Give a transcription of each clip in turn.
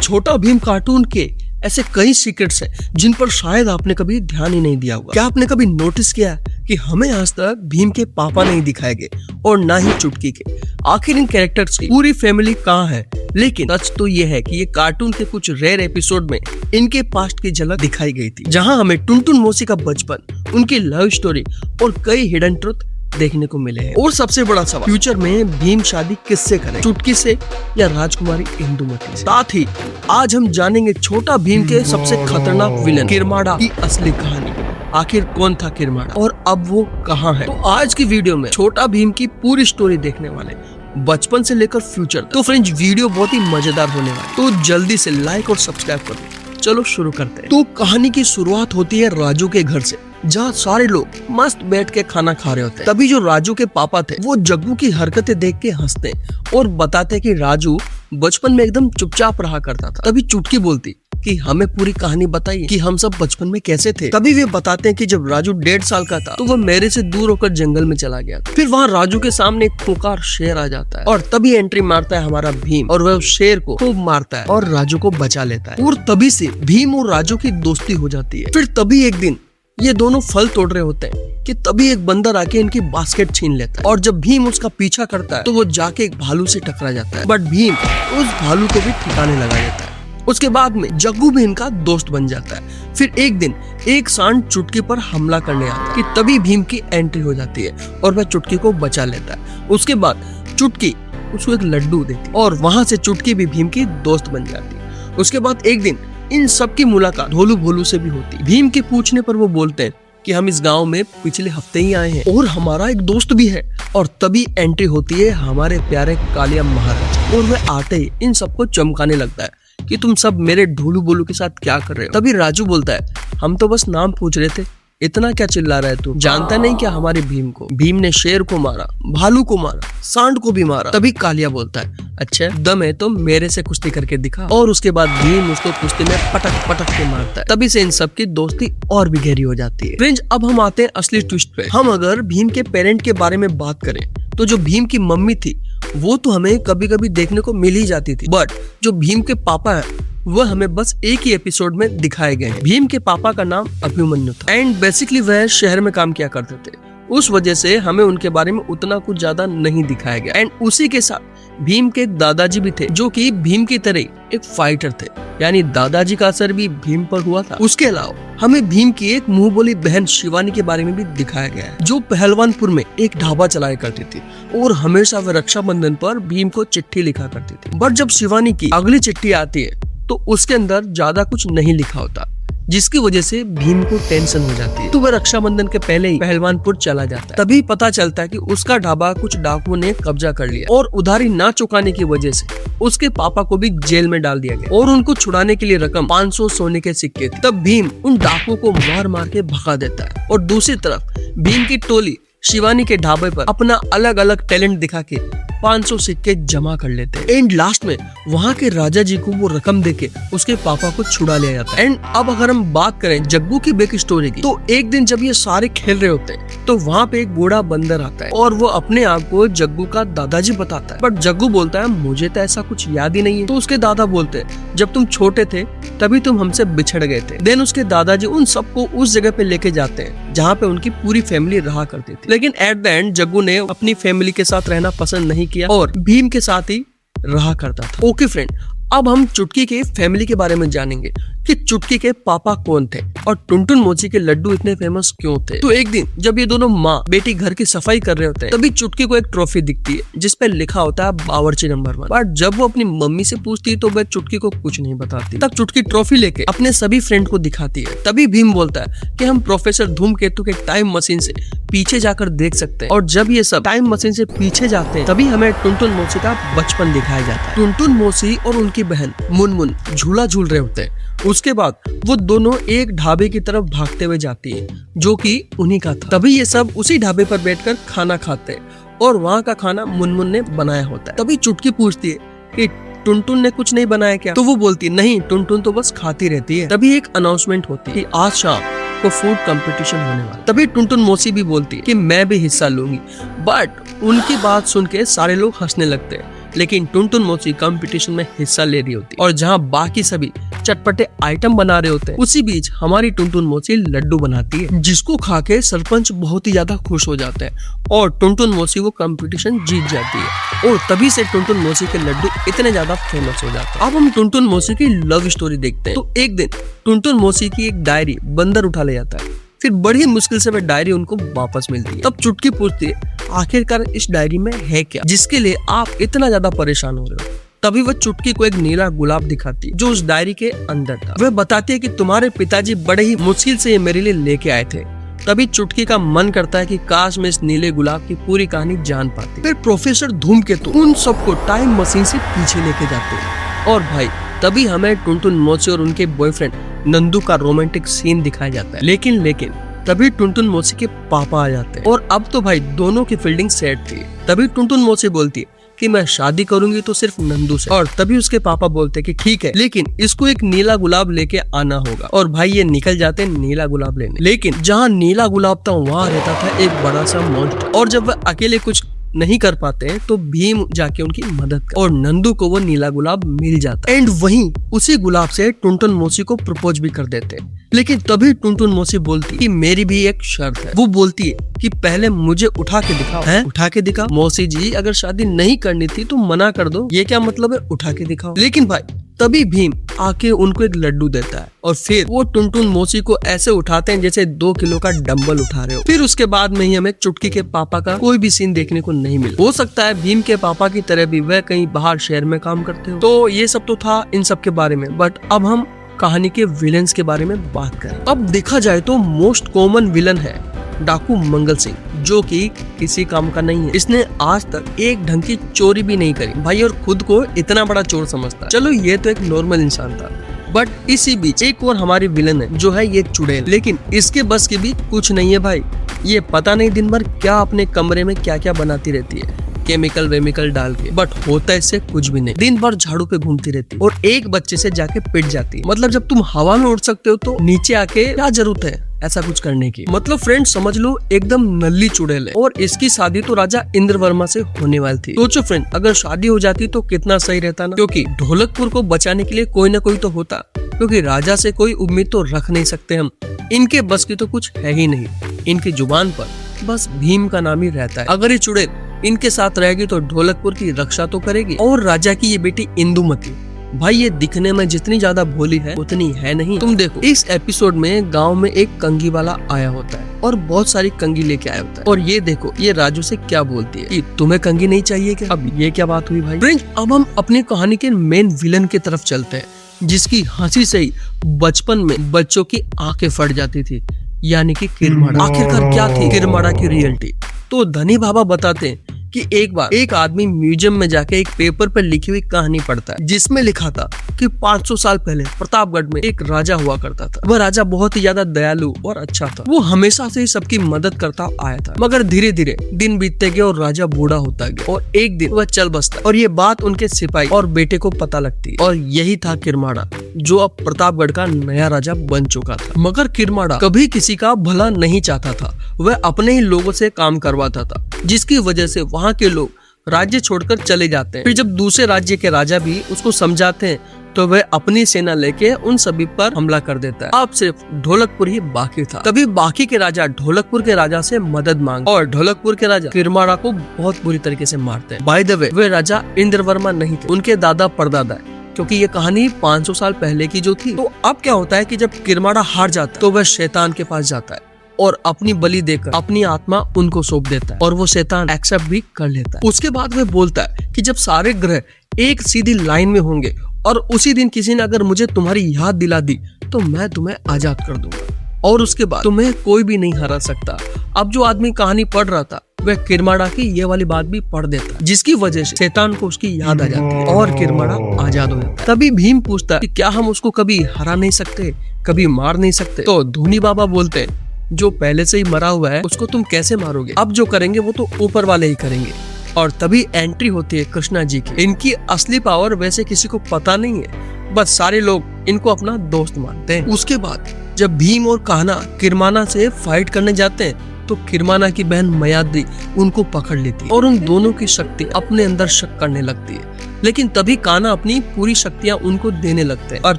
छोटा भीम कार्टून के ऐसे कई सीक्रेट्स हैं जिन पर शायद आपने कभी ध्यान ही नहीं दिया होगा। क्या आपने कभी नोटिस किया कि हमें आज तक भीम के पापा नहीं दिखाए गए और ना ही चुटकी के? आखिर इन कैरेक्टर्स की पूरी फैमिली कहाँ है? लेकिन सच तो ये है कि ये कार्टून के कुछ रेयर एपिसोड में इनके पास्ट की झलक दिखाई गई थी, जहाँ हमें टुनटुन मौसी का बचपन, उनकी लव स्टोरी और कई हिडन ट्रुथ देखने को मिले हैं। और सबसे बड़ा सवाल, फ्यूचर में भीम शादी किससे करे, चुटकी से या राजकुमारी इंदुमती से? साथ ही आज हम जानेंगे छोटा भीम के सबसे खतरनाक विलन किरमाड़ा की असली कहानी। आखिर कौन था किरमाड़ा और अब वो कहाँ है? तो आज की वीडियो में छोटा भीम की पूरी स्टोरी देखने वाले, बचपन से लेकर फ्यूचर। तो फ्रेंड्स, वीडियो बहुत ही मजेदार होने वाली, तो जल्दी से लाइक और सब्सक्राइब करो। चलो शुरू करते हैं। तो कहानी की शुरुआत होती है राजू के घर से, जहाँ सारे लोग मस्त बैठ के खाना खा रहे होते हैं। तभी जो राजू के पापा थे वो जग्गू की हरकतें देख के हंसते और बताते कि राजू बचपन में एकदम चुपचाप रहा करता था। तभी चुटकी बोलती कि हमें पूरी कहानी बताइए कि हम सब बचपन में कैसे थे। तभी वे बताते हैं कि जब राजू 1.5 साल का था तो वह मेरे से दूर होकर जंगल में चला गया था। फिर वहाँ राजू के सामने एक खूंखार शेर आ जाता है और तभी एंट्री मारता है हमारा भीम और वह उस शेर को खूब मारता है और राजू को बचा लेता है। और तभी से भीम और राजू की दोस्ती हो जाती है। फिर तभी एक दिन ये दोनों फल तोड़ रहे होते हैं कि तभी एक बंदर आके इनकी बास्केट छीन लेता है और जब भीम उसका पीछा करता है तो वो जाके एक भालू से टकरा जाता है, बट भीम उस भालू को भी ठिकाने लगा देता है। उसके बाद में जग्गू भी इनका दोस्त बन जाता है। फिर एक दिन एक सांड चुटकी पर हमला करने आता है कि तभी भीम की एंट्री हो जाती है और वह चुटकी को बचा लेता है। उसके बाद चुटकी उसको एक लड्डू देती है और वहां से चुटकी भी भीम की दोस्त बन जाती है। उसके बाद एक दिन इन सब की मुलाकात ढोलू भोलू से भी होती है। भीम के पूछने पर वो बोलते हैं कि हम इस गांव में पिछले हफ्ते ही आए हैं और हमारा एक दोस्त भी है। और तभी एंट्री होती है हमारे प्यारे कालिया महाराज और वह आते ही इन सबको चमकाने लगता है कि तुम सब मेरे ढोलू बोलू के साथ क्या कर रहे हो? तभी राजू बोलता है हम तो बस नाम पूछ रहे थे, इतना क्या चिल्ला रहा है तू? जानता नहीं क्या हमारे भीम को? भीम ने शेर को मारा, भालू को मारा, सांड को भी मारा। तभी कालिया बोलता है अच्छा दम है तो मेरे से कुश्ती करके दिखा। और उसके बाद भीम उसको कुश्ती में पटक पटक के मारता है। तभी से इन सब की दोस्ती और भी गहरी हो जाती है। फ्रेंड्स, अब हम आते हैं असली ट्विस्ट पे। हम अगर भीम के पेरेंट के बारे में बात करें तो जो भीम की मम्मी थी वो तो हमें कभी कभी देखने को मिल ही जाती थी, बट जो भीम के पापा है वह हमें बस एक ही एपिसोड में दिखाए गए हैं। भीम के पापा का नाम अभिमन्यु था एंड बेसिकली वह शहर में काम किया करते थे। उस वजह से हमें उनके बारे में उतना कुछ ज्यादा नहीं दिखाया गया। एंड उसी के साथ भीम के एक दादाजी भी थे जो कि भीम की तरह एक फाइटर थे, यानी दादाजी का असर भी भीम पर हुआ था। उसके अलावा हमें भीम की एक मुंह बोली बहन शिवानी के बारे में भी दिखाया गया है, जो पहलवानपुर में एक ढाबा चलाया करती थी और हमेशा वह रक्षाबंधन पर भीम को चिट्ठी लिखा करती थी। बट जब शिवानी की अगली चिट्ठी आती है तो उसके अंदर ज्यादा कुछ नहीं लिखा होता, जिसकी वजह से भीम को टेंशन हो जाती है। तो वह रक्षाबंधन के पहले ही पहलवानपुर चला जाता है। तभी पता चलता है कि उसका ढाबा कुछ डाकुओं ने कब्जा कर लिया और उधारी ना चुकाने की वजह से उसके पापा को भी जेल में डाल दिया गया और उनको छुड़ाने के लिए रकम 500 सोने के सिक्के थे। तब भीम उन डाकुओं को मार मार के भगा देता है और दूसरी तरफ भीम की टोली शिवानी के ढाबे पर अपना अलग अलग टैलेंट दिखा के 500 सिक्के जमा कर लेते हैं। एंड लास्ट में वहाँ के राजा जी को वो रकम देके उसके पापा को छुड़ा लिया जाता है। एंड अब अगर हम बात करें जग्गू की बैक स्टोरी की, तो एक दिन जब ये सारे खेल रहे होते हैं तो वहाँ पे एक बूढ़ा बंदर आता है और वो अपने आप को जग्गू का दादाजी बताता है। बट जग्गू बोलता है मुझे तो ऐसा कुछ याद ही नहीं है। तो उसके दादा बोलते हैं जब तुम छोटे थे तभी तुम हमसे बिछड़ गए थे। देन उसके दादाजी उन सबको उस जगह पे लेके जाते हैं जहाँ पे उनकी पूरी फैमिली रहा करती थी। लेकिन एट द एंड जग्गू ने अपनी फैमिली के साथ रहना पसंद नहीं किया और भीम के साथ ही रहा करता था। ओके फ्रेंड, अब हम चुटकी के फैमिली के बारे में जानेंगे कि चुटकी के पापा कौन थे और टुनटुन मौसी के लड्डू इतने फेमस क्यों थे। तो एक दिन जब ये दोनों माँ बेटी घर की सफाई कर रहे होते हैं तभी चुटकी को एक ट्रॉफी दिखती है जिस पे लिखा होता है बावर्ची नंबर 1। बट जब वो अपनी मम्मी से पूछती है तो वह चुटकी को कुछ नहीं बताती। तब चुटकी ट्रॉफी लेके अपने सभी फ्रेंड को दिखाती है। तभी भीम बोलता है कि हम प्रोफेसर धूमकेतु के टाइम मशीन से पीछे जाकर देख सकते हैं। और जब ये सब टाइम मशीन से पीछे जाते हैं तभी हमें टुनटुन मौसी का बचपन दिखाया जाता है। टुनटुन मौसी और उनकी बहन मुनमुन झूला झूल रहे होते हैं। उसके बाद वो दोनों एक ढाबे की तरफ भागते हुए जाती है जो कि उन्हीं का था। तभी ये सब उसी ढाबे पर बैठकर खाना खाते हैं और वहाँ का खाना मुनमुन ने बनाया होता है। तभी चुटकी पूछती है कि टुनटुन ने कुछ नहीं बनाया क्या? तो वो बोलती है नहीं, टुनटुन तो बस खाती रहती है। तभी एक अनाउंसमेंट होती है कि आज शाम को फूड कंपटीशन होने वाला। तभी टुनटुन मौसी भी बोलती है कि मैं भी हिस्सा लूंगी। बट उनकी बात सुन के सारे लोग हंसने लगते हैं लेकिन टुनटुन मौसी कंपटीशन में हिस्सा ले रही होती और जहाँ बाकी सभी चटपटे आइटम बना रहे होते हैं, उसी बीच हमारी टुनटुन मौसी लड्डू बनाती है, जिसको खा के सरपंच बहुत ही ज्यादा खुश हो जाते हैं और टुनटुन मौसी वो कंपटीशन जीत जाती है और तभी से टुनटुन मौसी के लड्डू इतने ज्यादा फेमस हो जाते हैं। अब हम टुनटुन मौसी की लव स्टोरी देखते हैं। तो एक दिन टुनटुन मौसी की एक डायरी बंदर उठा ले जाता है, फिर बड़ी मुश्किल से वह डायरी उनको वापस मिलती है। तब चुटकी पूछती है आखिरकार इस डायरी में है क्या, जिसके लिए आप इतना ज्यादा परेशान हो रहे हो। तभी वह चुटकी को एक नीला गुलाब दिखाती है जो उस डायरी के अंदर था। वह बताती है कि तुम्हारे पिताजी बड़े ही मुश्किल से ये मेरे लिए लेके आए थे। तभी चुटकी का मन करता है कि काश मैं इस नीले गुलाब की पूरी कहानी जान पाती। फिर प्रोफेसर धूमकेतु उन सबको टाइम मशीन से पीछे लेके जाते हैं और भाई तभी हमें टुनटुन मौसी और उनके बॉयफ्रेंड नंदू का रोमांटिक सीन दिखाया जाता है। लेकिन तभी टुनटुन मौसी के पापा आ जाते हैं और अब तो भाई दोनों की फील्डिंग सेट थी। तभी टुनटुन मौसी बोलती है कि मैं शादी करूंगी तो सिर्फ नंदू से, और तभी उसके पापा बोलते हैं कि ठीक है, लेकिन इसको एक नीला गुलाब लेके आना होगा। और भाई ये निकल जाते हैं नीला गुलाब लेने। लेकिन जहाँ नीला गुलाब था वहाँ रहता था एक बड़ा सा मॉन्स्टर, और जब वह अकेले कुछ नहीं कर पाते तो भीम जाके उनकी मदद कर और नंदू को वो नीला गुलाब मिल जाता है एंड वहीं उसी गुलाब से टुनटुन मौसी को प्रपोज भी कर देते हैं। लेकिन तभी टुनटुन मौसी बोलती कि मेरी भी एक शर्त है। वो बोलती है कि पहले मुझे उठा के दिखाओ। है उठा के दिखाओ? मौसी जी अगर शादी नहीं करनी थी तो मना कर दो, ये क्या मतलब है उठा के दिखाओ। लेकिन भाई तभी भीम आके उनको एक लड्डू देता है और फिर वो टुनटुन मौसी को ऐसे उठाते हैं जैसे 2 किलो का डंबल उठा रहे हो। फिर उसके बाद में ही हमें चुटकी के पापा का कोई भी सीन देखने को नहीं मिला। हो सकता है भीम के पापा की तरह भी वह कहीं बाहर शहर में काम करते हो। तो ये सब तो था इन सब के बारे में, बट अब हम कहानी के विलेंस के बारे में बात करें। अब देखा जाए तो मोस्ट कॉमन विलन है डाकू मंगल सिंह, जो कि किसी काम का नहीं है। इसने आज तक एक ढंग की चोरी भी नहीं करी भाई और खुद को इतना बड़ा चोर समझता है। चलो ये तो एक नॉर्मल इंसान था, बट इसी बीच एक और हमारी विलन है जो है ये चुड़ैल। लेकिन इसके बस की भी कुछ नहीं है भाई। ये पता नहीं दिन भर क्या अपने कमरे में क्या क्या बनाती रहती है, केमिकल वेमिकल डाल के, बट होता इससे कुछ भी नहीं। दिन भर झाड़ू पे घूमती रहती है और एक बच्चे से जाके पिट जाती है। मतलब जब तुम हवा में उड़ सकते हो तो नीचे आके क्या जरूरत है ऐसा कुछ करने की। मतलब फ्रेंड समझ लो एकदम नल्ली चुड़ैल है। और इसकी शादी तो राजा इंद्र वर्मा से होने वाली थी। सोचो फ्रेंड अगर शादी हो जाती तो कितना सही रहता ना, क्योंकि ढोलकपुर को बचाने के लिए कोई ना कोई तो होता, क्योंकि राजा से कोई उम्मीद तो रख नहीं सकते हम। इनके बस की तो कुछ है ही नहीं। इनकी जुबान पर बस भीम का नाम ही रहता है। अगर ये चुड़ैल इनके साथ रहेगी तो ढोलकपुर की रक्षा तो करेगी। और राजा की ये बेटी इंदुमती भाई ये दिखने में जितनी ज्यादा भोली है उतनी है नहीं। तुम देखो इस एपिसोड में गांव में एक कंगी वाला आया होता है और बहुत सारी कंगी लेके आया होता है, और ये देखो ये राजू से क्या बोलती है कि तुम्हें कंगी नहीं चाहिए क्या। अब ये क्या बात हुई भाई। फ्रेंड्स अब हम अपनी कहानी के मेन विलन की तरफ चलते हैं, जिसकी हंसी से ही बचपन में बच्चों की आंखें फट जाती थी, यानी कि किरमाड़ा। आखिरकार क्या थी किरमाड़ा की रियलिटी। तो धनी बाबा बताते हैं कि एक बार एक आदमी म्यूजियम में जाके एक पेपर पर लिखी हुई कहानी पढ़ता है, जिसमें लिखा था कि 500 साल पहले प्रतापगढ़ में एक राजा हुआ करता था। वह राजा बहुत ही ज्यादा दयालु और अच्छा था। वो हमेशा से ही सबकी मदद करता आया था, मगर धीरे धीरे दिन बीतते गए और राजा बूढ़ा होता गया और एक दिन वह चल बसता और ये बात उनके सिपाही और बेटे को पता लगती और यही था किरमाड़ा, जो अब प्रतापगढ़ का नया राजा बन चुका था। मगर किरमाड़ा कभी किसी का भला नहीं चाहता था, वह अपने ही लोगों से काम करवाता था, जिसकी वजह से वहाँ के लोग राज्य छोड़कर चले जाते हैं। फिर जब दूसरे राज्य के राजा भी उसको समझाते हैं तो वह अपनी सेना लेके उन सभी पर हमला कर देता है। अब सिर्फ ढोलकपुर ही बाकी था। तभी बाकी के राजा ढोलकपुर के राजा से मदद मांगे और ढोलकपुर के राजा किरमाड़ा को बहुत बुरी तरीके से मारते हैं। बाय द वे वे राजा इंद्रवर्मा नहीं थे, उनके दादा परदादा है, क्योंकि ये कहानी 500 साल पहले की जो थी। तो अब क्या होता है कि जब किरमाड़ा हार जाता है तो वह शैतान के पास जाता है और अपनी बलि देकर अपनी आत्मा उनको सौंप देता है और वो शैतान एक्सेप्ट भी कर लेता है। उसके बाद वह बोलता है कि जब सारे ग्रह एक सीधी लाइन में होंगे और उसी दिन किसी ने अगर मुझे तुम्हारी याद दिला दी तो मैं तुम्हें आजाद कर दूंगा और उसके बाद तुम्हें कोई भी नहीं हरा सकता। अब जो आदमी कहानी पढ़ रहा था वह किरमाड़ा की ये वाली बात भी पढ़ देता, जिसकी वजह से शैतान को उसकी याद आ जाती है और किरमाड़ा आजाद हो जाता है। तभी भीम पूछता है कि क्या हम उसको कभी हरा नहीं सकते, कभी मार नहीं सकते। तो धूनी बाबा बोलते हैं जो पहले से ही मरा हुआ है उसको तुम कैसे मारोगे, अब जो करेंगे वो तो ऊपर वाले ही करेंगे। और तभी एंट्री होती है कृष्णा जी की। इनकी असली पावर वैसे किसी को पता नहीं है, बस सारे लोग इनको अपना दोस्त मानते हैं। उसके बाद जब भीम और कान्हा किरमाना से फाइट करने जाते हैं तो किरमाना की बहन मयाद्री उनको पकड़ लेती है और उन दोनों की शक्ति अपने अंदर शक करने लगती है। लेकिन तभी कान्हा अपनी पूरी शक्तियां उनको देने लगते हैं और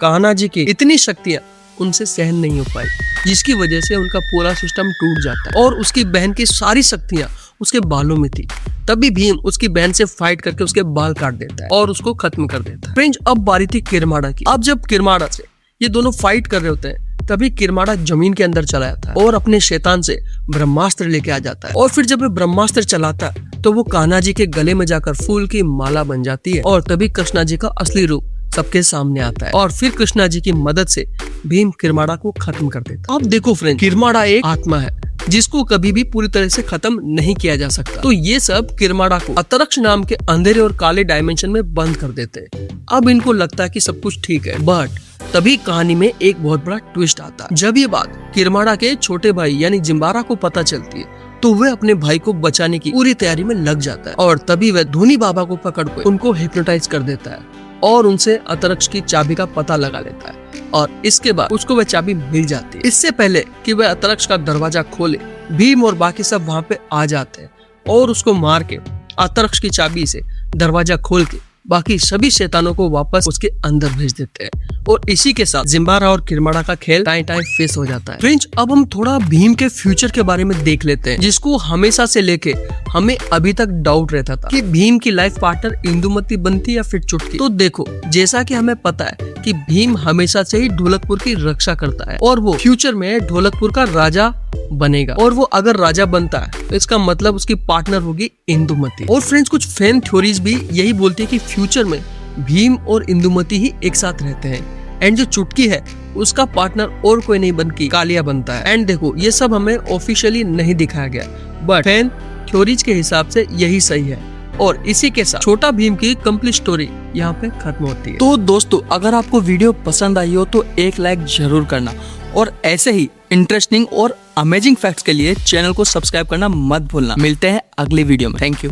कान्हा जी की इतनी शक्तियां उनसे सहन नहीं हो पाई, जिसकी वजह से उनका पूरा सिस्टम टूट जाता है और उसकी बहन की सारी शक्तियां उसके बालों में थी। तभी भीम उसकी बहन से फाइट करके उसके बाल काट देता है और उसको खत्म कर देता है। फ्रेंड्स, अब बारी थी किरमाड़ा की। अब जब किरमाड़ा से ये दोनों फाइट कर रहे होते हैं, तभी किरमाड़ा जमीन के अंदर चला जाता है और अपने शैतान से ब्रह्मास्त्र लेके आ जाता है। और फिर जब वो ब्रह्मास्त्र चलाता है तो वो कान्हा जी के गले में जाकर फूल की माला बन जाती है और तभी कृष्णा जी का असली रूप सबके सामने आता है और फिर कृष्णा जी की मदद से भीम किरमाड़ा को खत्म कर देता है। अब देखो फ्रेंड, किरमाड़ा एक आत्मा है जिसको कभी भी पूरी तरह से खत्म नहीं किया जा सकता। तो ये सब किरमाड़ा को अतरक्ष नाम के अंधेरे और काले डायमेंशन में बंद कर देते हैं। अब इनको लगता है कि सब कुछ ठीक है, बट तभी कहानी में एक बहुत बड़ा ट्विस्ट आता है। जब ये बात किरमाड़ा के छोटे भाई यानी जिम्बारा को पता चलती है तो वह अपने भाई को बचाने की पूरी तैयारी में लग जाता है और तभी वह धूनी बाबा को पकड़कर उनको हिप्नोटाइज कर देता है और उनसे अतरक्ष की चाबी का पता लगा लेता है और इसके बाद उसको वह चाबी मिल जाती है। इससे पहले कि वह अतरक्ष का दरवाजा खोले, भीम और बाकी सब वहां पे आ जाते हैं और उसको मार के अतरक्ष की चाबी से दरवाजा खोल के बाकी सभी शैतानों को वापस उसके अंदर भेज देते हैं और इसी के साथ जिम्बारा और किरमाड़ा का खेल टाइम टाइम फेस हो जाता है। फ्रेंड्स, अब हम थोड़ा भीम के फ्यूचर के बारे में देख लेते हैं, जिसको हमेशा से लेके हमें अभी तक डाउट रहता था कि भीम की लाइफ पार्टनर इंदुमती बनती या फिर चुटकी। तो देखो, जैसा कि हमें पता है कि भीम हमेशा से ही ढोलकपुर की रक्षा करता है और वो फ्यूचर में ढोलकपुर का राजा बनेगा और वो अगर राजा बनता है तो इसका मतलब उसकी पार्टनर होगी इंदुमती। और फ्रेंड्स, कुछ फैन थ्योरीज भी यही बोलती है कि फ्यूचर में भीम और इंदुमती ही एक साथ रहते हैं एंड जो चुटकी है उसका पार्टनर और कोई नहीं बनकर कालिया बनता है। एंड देखो, ये सब हमें ऑफिशियली नहीं दिखाया गया, बट फैन थ्योरीज के हिसाब से यही सही है और इसी के साथ छोटा भीम की कंप्लीट स्टोरी यहाँ पे खत्म होती है। तो दोस्तों, अगर आपको वीडियो पसंद आई हो तो एक लाइक जरूर करना और ऐसे ही इंटरेस्टिंग और अमेजिंग फैक्ट्स के लिए चैनल को सब्सक्राइब करना मत भूलना। मिलते हैं अगली वीडियो में। Thank you.